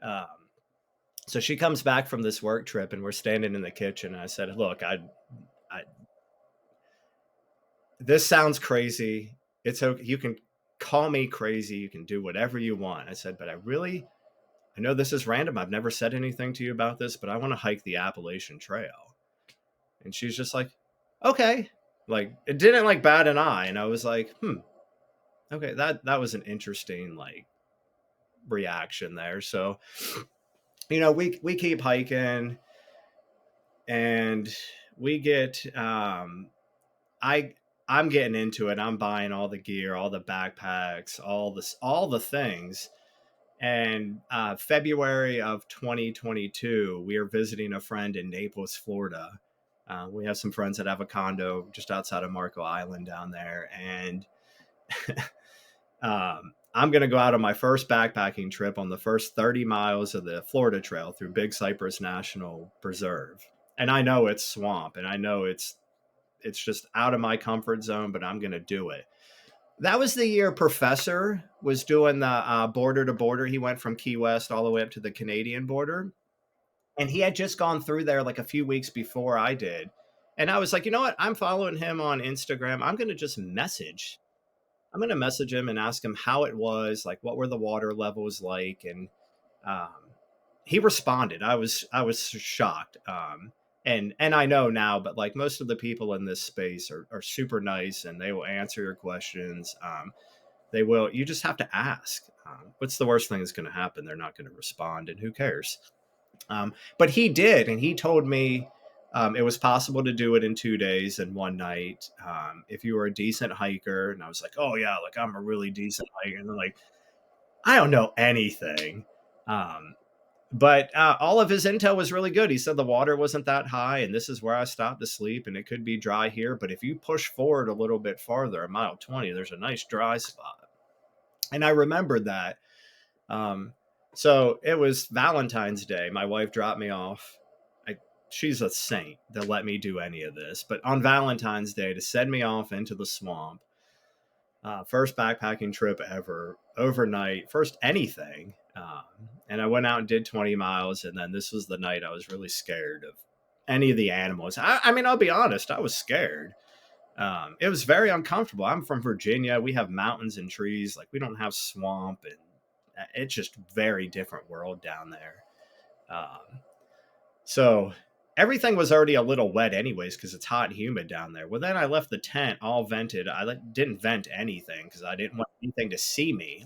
Um, so she comes back from this work trip, and we're standing in the kitchen. And I said, "Look, I this sounds crazy. It's okay. You can call me crazy. You can do whatever you want." I said, "But I know this is random. I've never said anything to you about this, but I want to hike the Appalachian Trail." And she's just like, "Okay." Like, it didn't like bat an eye. And I was like, okay, that was an interesting like reaction there. So, we keep hiking, and we get I I'm getting into it. I'm buying all the gear, all the backpacks, all the things. And February of 2022, we are visiting a friend in Naples, Florida. We have some friends that have a condo just outside of Marco Island down there, and I'm going to go out on my first backpacking trip on the first 30 miles of the Florida Trail through Big Cypress National Preserve. And I know it's swamp, and I know it's just out of my comfort zone, but I'm going to do it. That was the year Professor was doing the border to border. He went from Key West all the way up to the Canadian border. And he had just gone through there like a few weeks before I did. And I was like, you know what? I'm following him on Instagram. I'm going to message him and ask him how it was, like what were the water levels like. And um, he responded. I was shocked. And I know now, but like most of the people in this space are super nice, and they will answer your questions. They will. You just have to ask. What's the worst thing that's going to happen? They're not going to respond, and who cares? But he did, and he told me it was possible to do it in 2 days and one night if you were a decent hiker. And I was like, oh yeah, like I'm a really decent hiker. And they're like, I don't know anything. Um, but all of his intel was really good. He said the water wasn't that high, and this is where I stopped to sleep, and it could be dry here. But if you push forward a little bit farther, a mile 20, there's a nice dry spot. And I remembered that. Um, so it was Valentine's Day. My wife dropped me off. I, she's a saint to let me do any of this. But on Valentine's Day, to send me off into the swamp, first backpacking trip ever, overnight, first anything. And I went out and did 20 miles. And then this was the night I was really scared of any of the animals. I mean, I'll be honest, I was scared. It was very uncomfortable. I'm from Virginia. We have mountains and trees. Like, we don't have swamp, and it's just very different world down there. Um, so everything was already a little wet anyways because it's hot and humid down there. Well, then I left the tent all vented. Didn't vent anything because I didn't want anything to see me.